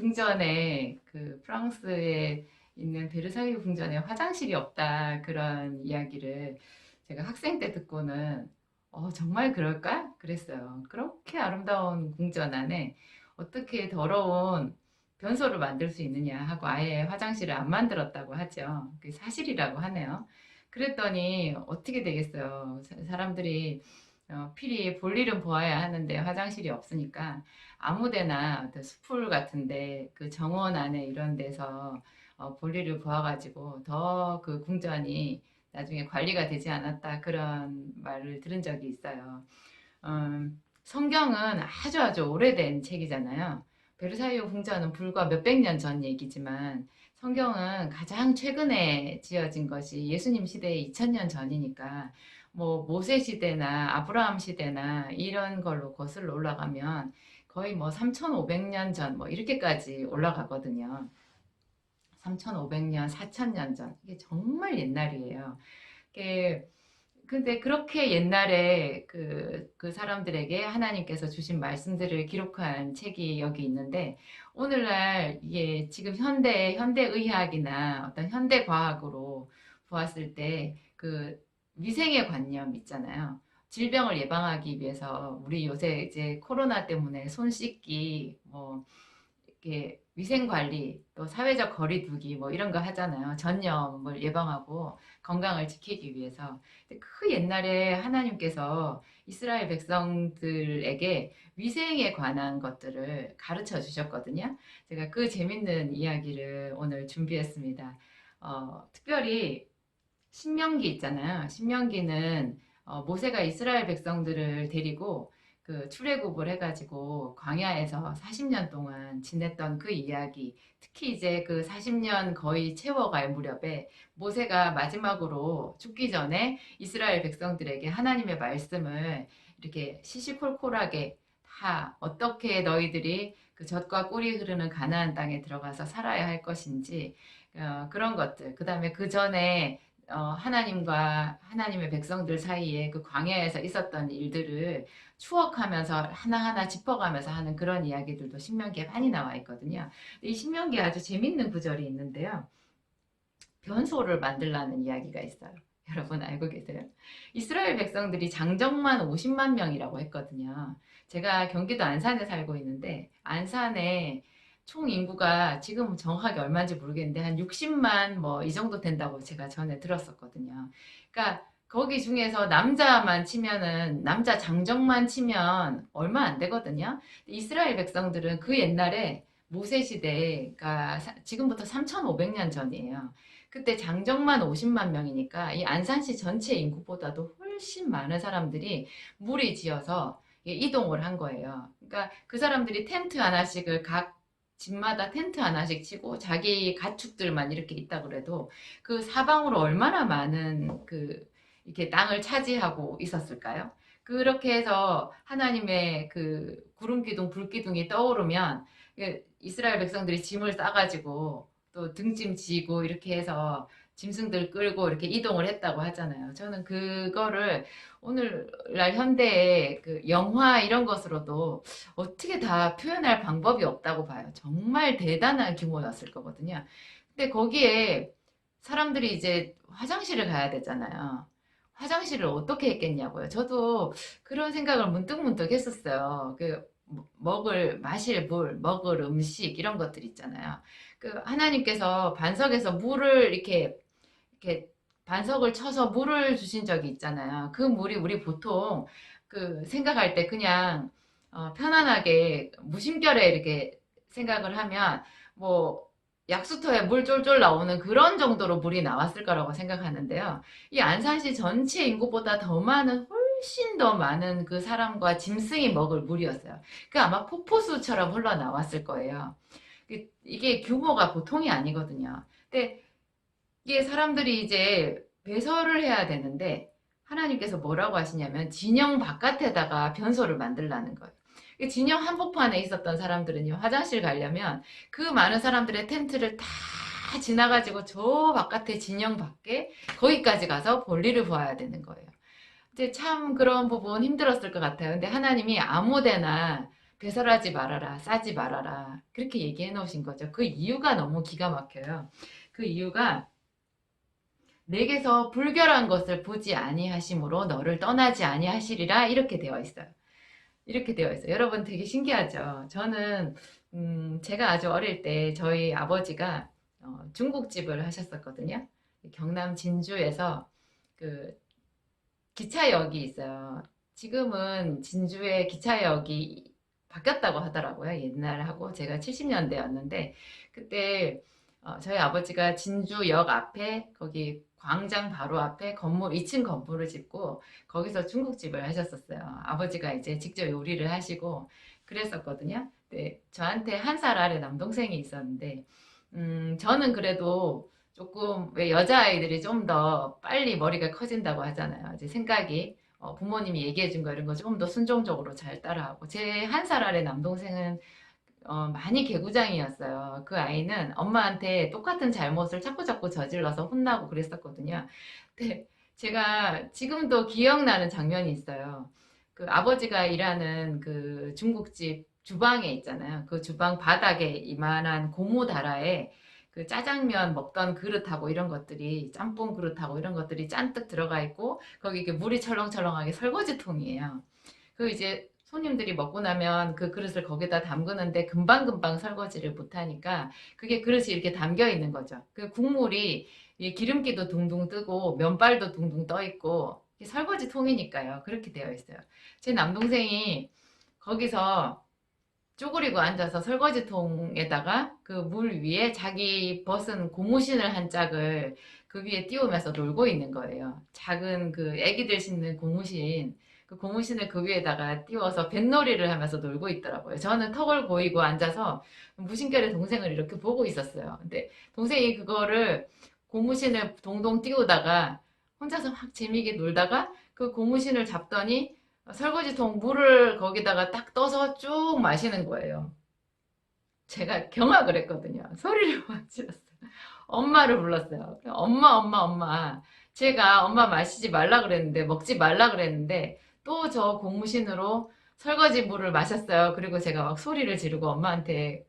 궁전에 그 프랑스에 있는 베르사유 궁전에 화장실이 없다 그런 이야기를 제가 학생 때 듣고는 정말 그럴까? 그랬어요. 그렇게 아름다운 궁전 안에 어떻게 더러운 변소를 만들 수 있느냐 하고 아예 화장실을 안 만들었다고 하죠. 그게 사실이라고 하네요. 그랬더니 어떻게 되겠어요. 사람들이 필히 볼일은 보아야 하는데 화장실이 없으니까 아무데나 어떤 숲풀 같은데 그 정원 안에 이런 데서 볼일을 보아가지고 더 그 궁전이 나중에 관리가 되지 않았다 그런 말을 들은 적이 있어요. 성경은 아주 아주 오래된 책이잖아요. 베르사유 궁전은 불과 몇백 년 전 얘기지만 성경은 가장 최근에 지어진 것이 예수님 시대의 2000년 전이니까 뭐 모세 시대나 아브라함 시대나 이런 걸로 거슬러 올라가면 거의 뭐 3500년 전 뭐 이렇게까지 올라가거든요. 3500년, 4000년 전. 이게 정말 옛날이에요. 이게 근데 그렇게 옛날에 그 사람들에게 하나님께서 주신 말씀들을 기록한 책이 여기 있는데, 오늘날 이게 지금 현대의학이나 어떤 현대과학으로 보았을 때, 그 위생의 관념 있잖아요. 질병을 예방하기 위해서 우리 요새 이제 코로나 때문에 손 씻기, 뭐, 이렇게 위생 관리, 또 사회적 거리 두기 뭐 이런 거 하잖아요. 전염을 예방하고 건강을 지키기 위해서. 근데 그 옛날에 하나님께서 이스라엘 백성들에게 위생에 관한 것들을 가르쳐 주셨거든요. 제가 그 재밌는 이야기를 오늘 준비했습니다. 특별히 신명기 있잖아요. 신명기는 모세가 이스라엘 백성들을 데리고 그 출애굽을 해가지고 광야에서 40년 동안 지냈던 그 이야기, 특히 이제 그 40년 거의 채워갈 무렵에 모세가 마지막으로 죽기 전에 이스라엘 백성들에게 하나님의 말씀을 이렇게 시시콜콜하게 다 어떻게 너희들이 그 젖과 꿀이 흐르는 가나안 땅에 들어가서 살아야 할 것인지 그런 것들. 그 다음에 그 전에 하나님과 하나님의 백성들 사이에 그 광야에서 있었던 일들을 추억하면서 하나하나 짚어가면서 하는 그런 이야기들도 신명기에 많이 나와 있거든요. 이 신명기에 아주 재밌는 구절이 있는데요. 변소를 만들라는 이야기가 있어요. 여러분 알고 계세요? 이스라엘 백성들이 장정만 50만 명이라고 했거든요. 제가 경기도 안산에 살고 있는데 안산에 총 인구가 지금 정확하게 얼마인지 모르겠는데 한 60만 뭐 이 정도 된다고 제가 전에 들었었거든요. 그러니까 거기 중에서 남자만 치면은 남자 장정만 치면 얼마 안 되거든요. 이스라엘 백성들은 그 옛날에 모세 시대에 그러니까 지금부터 3,500년 전이에요. 그때 장정만 50만 명이니까 이 안산시 전체 인구보다도 훨씬 많은 사람들이 무리지어서 이동을 한 거예요. 그러니까 그 사람들이 텐트 하나씩을 각 집마다 텐트 하나씩 치고 자기 가축들만 이렇게 있다 그래도 그 사방으로 얼마나 많은 그 이렇게 땅을 차지하고 있었을까요? 그렇게 해서 하나님의 그 구름 기둥, 불 기둥이 떠오르면 이스라엘 백성들이 짐을 싸가지고 또 등짐 지고 이렇게 해서 짐승들 끌고 이렇게 이동을 했다고 하잖아요. 저는 그거를 오늘날 현대의 그 영화 이런 것으로도 어떻게 다 표현할 방법이 없다고 봐요. 정말 대단한 규모였을 거거든요. 근데 거기에 사람들이 이제 화장실을 가야 되잖아요. 화장실을 어떻게 했겠냐고요. 저도 그런 생각을 문득문득 했었어요. 마실 물, 먹을 음식 이런 것들 있잖아요. 그 하나님께서 반석에서 물을 이렇게 반석을 쳐서 물을 주신 적이 있잖아요. 그 물이 우리 보통 그 생각할 때 그냥 편안하게 무심결에 이렇게 생각을 하면 뭐 약수터에 물 쫄쫄 나오는 그런 정도로 물이 나왔을 거라고 생각하는데요. 이 안산시 전체 인구보다 더 많은 훨씬 더 많은 그 사람과 짐승이 먹을 물이었어요. 그 아마 폭포수처럼 흘러나왔을 거예요. 이게 규모가 보통이 아니거든요. 근데 이게 사람들이 이제 배설을 해야 되는데 하나님께서 뭐라고 하시냐면 진영 바깥에다가 변소를 만들라는 거예요. 진영 한복판에 있었던 사람들은요, 화장실 가려면 그 많은 사람들의 텐트를 다 지나가지고 저 바깥에 진영 밖에 거기까지 가서 볼일을 보아야 되는 거예요. 이제 참 그런 부분 힘들었을 것 같아요. 근데 하나님이 아무 데나 배설하지 말아라, 싸지 말아라. 그렇게 얘기해 놓으신 거죠. 그 이유가 너무 기가 막혀요. 그 이유가 내게서 불결한 것을 보지 아니하심으로 너를 떠나지 아니하시리라 이렇게 되어 있어요. 이렇게 되어 있어요. 여러분 되게 신기하죠? 저는 제가 아주 어릴 때 저희 아버지가 중국집을 하셨었거든요. 경남 진주에서 그 기차역이 있어요. 지금은 진주의 기차역이 바뀌었다고 하더라고요. 옛날하고 제가 70년대였는데 그때 저희 아버지가 진주역 앞에 거기 광장 바로 앞에 건물 2층 건물을 짓고 거기서 중국집을 하셨었어요. 아버지가 이제 직접 요리를 하시고 그랬었거든요. 네, 저한테 한 살 아래 남동생이 있었는데 저는 그래도 조금 왜 여자아이들이 좀 더 빨리 머리가 커진다고 하잖아요. 이제 생각이 부모님이 얘기해 준 거 이런 거 좀 더 순종적으로 잘 따라하고 제 한 살 아래 남동생은 많이 개구장이었어요. 그 아이는 엄마한테 똑같은 잘못을 자꾸자꾸 저질러서 혼나고 그랬었거든요. 근데 제가 지금도 기억나는 장면이 있어요. 그 아버지가 일하는 그 중국집 주방에 있잖아요. 그 주방 바닥에 이만한 고무다라에 그 짜장면 먹던 그릇하고 이런 것들이 짬뽕 그릇하고 이런 것들이 잔뜩 들어가 있고 거기 이렇게 물이 철렁철렁하게 설거지통이에요. 그 이제 손님들이 먹고 나면 그 그릇을 거기다 담그는데 금방금방 설거지를 못하니까 그게 그릇이 이렇게 담겨 있는 거죠. 그 국물이 기름기도 둥둥 뜨고 면발도 둥둥 떠 있고 설거지 통이니까요. 그렇게 되어 있어요. 제 남동생이 거기서 쪼그리고 앉아서 설거지통에다가 그 물 위에 자기 벗은 고무신을 한 짝을 그 위에 띄우면서 놀고 있는 거예요. 작은 그 애기들 신는 고무신, 그 고무신을 그 위에다가 띄워서 뱃놀이를 하면서 놀고 있더라고요. 저는 턱을 고이고 앉아서 무심결에 동생을 이렇게 보고 있었어요. 근데 동생이 그거를 고무신을 동동 띄우다가 혼자서 막 재미있게 놀다가 그 고무신을 잡더니 설거지통 물을 거기다가 딱 떠서 쭉 마시는 거예요. 제가 경악을 했거든요. 소리를 막 질렀어요. 엄마를 불렀어요. 엄마, 엄마, 엄마. 제가 엄마 마시지 말라 그랬는데, 먹지 말라 그랬는데, 또 저 고무신으로 설거지 물을 마셨어요. 그리고 제가 막 소리를 지르고 엄마한테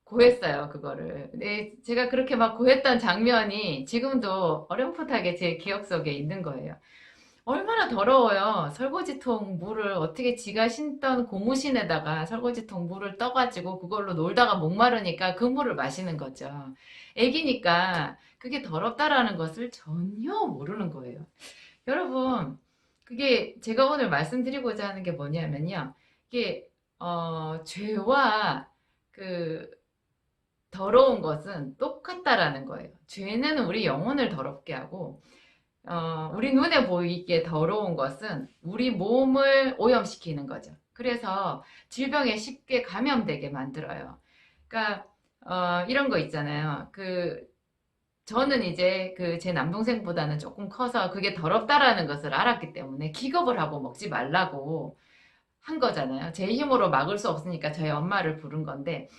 고했어요, 그거를. 근데 제가 그렇게 막 고했던 장면이 지금도 어렴풋하게 제 기억 속에 있는 거예요. 얼마나 더러워요. 설거지통 물을 어떻게 지가 신던 고무신에다가 설거지통 물을 떠가지고 그걸로 놀다가 목마르니까 그 물을 마시는 거죠. 애기니까 그게 더럽다라는 것을 전혀 모르는 거예요. 여러분, 그게 제가 오늘 말씀드리고자 하는 게 뭐냐면요. 이게, 죄와 그 더러운 것은 똑같다라는 거예요. 죄는 우리 영혼을 더럽게 하고, 우리 눈에 보이게 더러운 것은 우리 몸을 오염시키는 거죠. 그래서 질병에 쉽게 감염되게 만들어요. 그러니까, 이런 거 있잖아요. 저는 이제 제 남동생보다는 조금 커서 그게 더럽다라는 것을 알았기 때문에 기겁을 하고 먹지 말라고 한 거잖아요. 제 힘으로 막을 수 없으니까 저희 엄마를 부른 건데,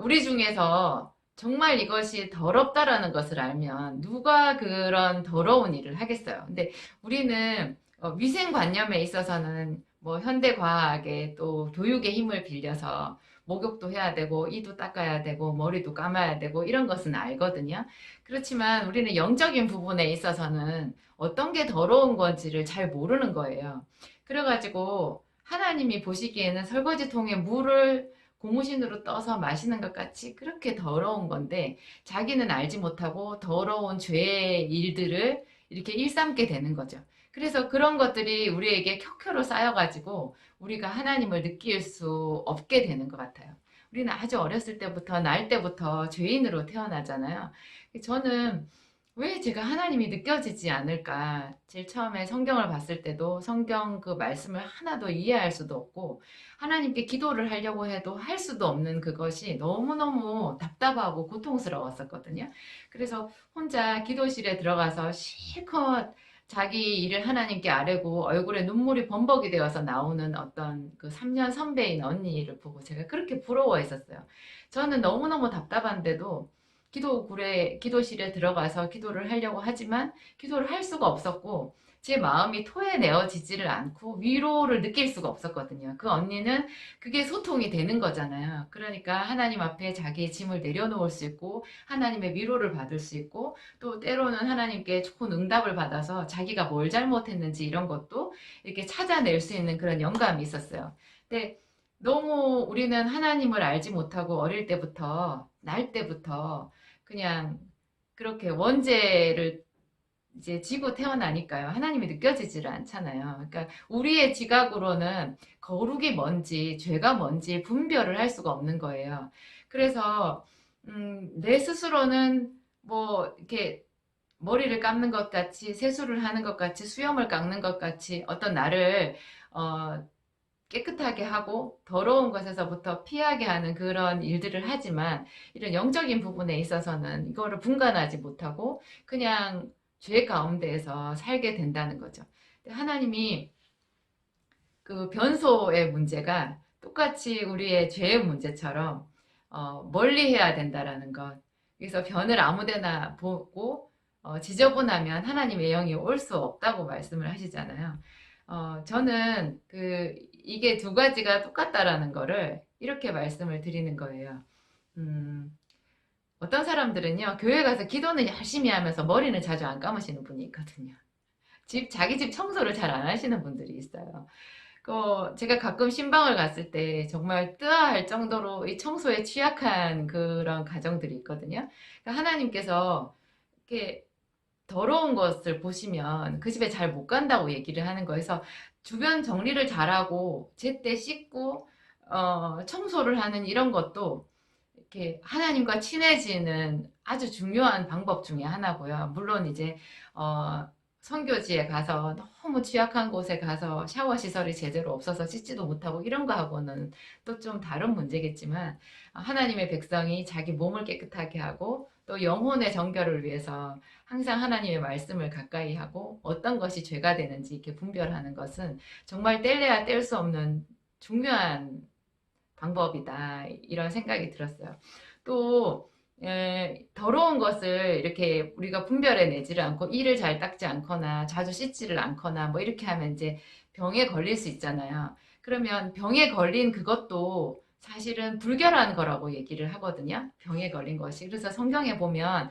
우리 중에서 정말 이것이 더럽다라는 것을 알면 누가 그런 더러운 일을 하겠어요. 근데 우리는 위생관념에 있어서는 뭐 현대과학의 또 교육의 힘을 빌려서 목욕도 해야 되고 이도 닦아야 되고 머리도 감아야 되고 이런 것은 알거든요. 그렇지만 우리는 영적인 부분에 있어서는 어떤 게 더러운 건지를 잘 모르는 거예요. 그래가지고 하나님이 보시기에는 설거지통에 물을 고무신으로 떠서 마시는 것 같이 그렇게 더러운 건데 자기는 알지 못하고 더러운 죄의 일들을 이렇게 일삼게 되는 거죠. 그래서 그런 것들이 우리에게 켜켜로 쌓여가지고 우리가 하나님을 느낄 수 없게 되는 것 같아요. 우리는 아주 어렸을 때부터, 날 때부터 죄인으로 태어나잖아요. 저는 왜 제가 하나님이 느껴지지 않을까? 제일 처음에 성경을 봤을 때도 성경 그 말씀을 하나도 이해할 수도 없고, 하나님께 기도를 하려고 해도 할 수도 없는 그것이 너무너무 답답하고 고통스러웠었거든요. 그래서 혼자 기도실에 들어가서 실컷 자기 일을 하나님께 아뢰고 얼굴에 눈물이 범벅이 되어서 나오는 어떤 그 3년 선배인 언니를 보고 제가 그렇게 부러워했었어요. 저는 너무너무 답답한데도 기도실에 들어가서 기도를 하려고 하지만 기도를 할 수가 없었고 제 마음이 토해내어지지를 않고 위로를 느낄 수가 없었거든요. 그 언니는 그게 소통이 되는 거잖아요. 그러니까 하나님 앞에 자기의 짐을 내려놓을 수 있고 하나님의 위로를 받을 수 있고 또 때로는 하나님께 좋은 응답을 받아서 자기가 뭘 잘못했는지 이런 것도 이렇게 찾아낼 수 있는 그런 영감이 있었어요. 근데 너무 우리는 하나님을 알지 못하고 어릴 때부터 날 때부터 그냥 그렇게 원죄를 이제 지고 태어나니까요. 하나님이 느껴지지를 않잖아요. 그러니까 우리의 지각으로는 거룩이 뭔지, 죄가 뭔지 분별을 할 수가 없는 거예요. 그래서 내 스스로는 뭐 이렇게 머리를 감는 것 같이, 세수를 하는 것 같이, 수염을 깎는 것 같이 어떤 나를 어, 깨끗하게 하고 더러운 것에서부터 피하게 하는 그런 일들을 하지만 이런 영적인 부분에 있어서는 이거를 분간하지 못하고 그냥 죄 가운데에서 살게 된다는 거죠. 하나님이 그 변소의 문제가 똑같이 우리의 죄의 문제처럼 멀리 해야 된다라는 것. 그래서 변을 아무데나 보고 지저분하면 하나님의 영이 올 수 없다고 말씀을 하시잖아요. 저는 이게 두 가지가 똑같다라는 거를 이렇게 말씀을 드리는 거예요. 음, 어떤 사람들은요, 교회 가서 기도는 열심히 하면서 머리는 자주 안 감으시는 분이 있거든요. 자기 집 청소를 잘 안 하시는 분들이 있어요. 제가 가끔 신방을 갔을 때 정말 뜨아할 정도로 이 청소에 취약한 그런 가정들이 있거든요. 그러니까 하나님께서 이렇게 더러운 것을 보시면 그 집에 잘 못 간다고 얘기를 하는 거에서 주변 정리를 잘하고 제때 씻고 청소를 하는 이런 것도 이렇게 하나님과 친해지는 아주 중요한 방법 중에 하나고요. 물론 이제 어, 선교지에 가서 너무 취약한 곳에 가서 샤워 시설이 제대로 없어서 씻지도 못하고 이런 거하고는 또 좀 다른 문제겠지만 하나님의 백성이 자기 몸을 깨끗하게 하고 또 영혼의 정결을 위해서 항상 하나님의 말씀을 가까이 하고 어떤 것이 죄가 되는지 이렇게 분별하는 것은 정말 뗄래야 뗄 수 없는 중요한 방법이다. 이런 생각이 들었어요. 또 더러운 것을 이렇게 우리가 분별해 내지를 않고 이를 잘 닦지 않거나 자주 씻지를 않거나 뭐 이렇게 하면 이제 병에 걸릴 수 있잖아요. 그러면 병에 걸린 그것도 사실은 불결한 거라고 얘기를 하거든요. 병에 걸린 것이. 그래서 성경에 보면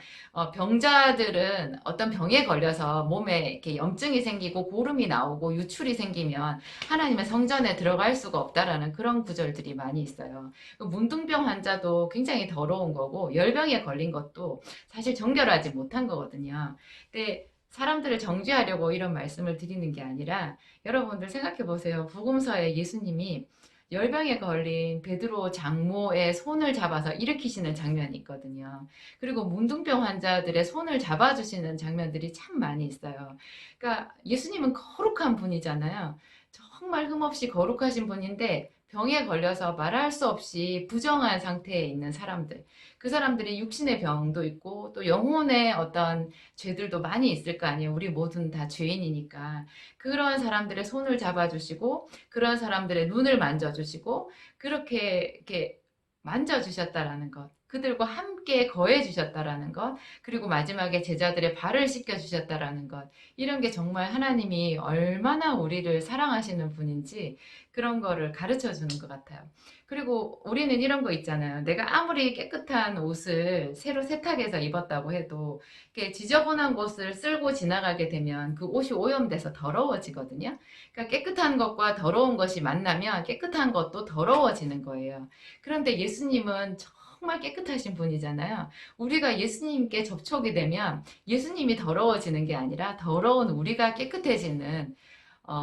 병자들은 어떤 병에 걸려서 몸에 이렇게 염증이 생기고 고름이 나오고 유출이 생기면 하나님의 성전에 들어갈 수가 없다라는 그런 구절들이 많이 있어요. 문둥병 환자도 굉장히 더러운 거고 열병에 걸린 것도 사실 정결하지 못한 거거든요. 근데 사람들을 정죄하려고 이런 말씀을 드리는 게 아니라 여러분들 생각해 보세요. 복음서에 예수님이 열병에 걸린 베드로 장모의 손을 잡아서 일으키시는 장면이 있거든요. 그리고 문둥병 환자들의 손을 잡아주시는 장면들이 참 많이 있어요. 그러니까 예수님은 거룩한 분이잖아요. 정말 흠없이 거룩하신 분인데 병에 걸려서 말할 수 없이 부정한 상태에 있는 사람들. 그 사람들이 육신의 병도 있고 또 영혼의 어떤 죄들도 많이 있을 거 아니에요. 우리 모두는 다 죄인이니까. 그런 사람들의 손을 잡아주시고 그런 사람들의 눈을 만져주시고 그렇게 이렇게 만져주셨다라는 것. 그들과 함께 거해 주셨다라는 것. 그리고 마지막에 제자들의 발을 씻겨 주셨다라는 것. 이런 게 정말 하나님이 얼마나 우리를 사랑하시는 분인지 그런 거를 가르쳐 주는 것 같아요. 그리고 우리는 이런 거 있잖아요. 내가 아무리 깨끗한 옷을 새로 세탁해서 입었다고 해도 이렇게 지저분한 곳을 쓸고 지나가게 되면 그 옷이 오염돼서 더러워지거든요. 그러니까 깨끗한 것과 더러운 것이 만나면 깨끗한 것도 더러워지는 거예요. 그런데 예수님은 정말 깨끗하신 분이잖아요. 우리가 예수님께 접촉이 되면 예수님이 더러워지는 게 아니라 더러운 우리가 깨끗해지는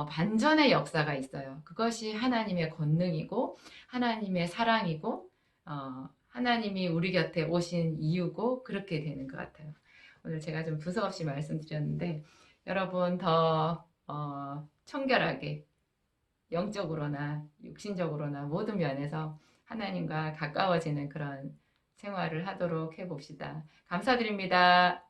반전의 역사가 있어요. 그것이 하나님의 권능이고 하나님의 사랑이고 하나님이 우리 곁에 오신 이유고 그렇게 되는 것 같아요. 오늘 제가 좀 두서없이 말씀드렸는데 여러분 더 청결하게 영적으로나 육신적으로나 모든 면에서 하나님과 가까워지는 그런 생활을 하도록 해봅시다. 감사드립니다.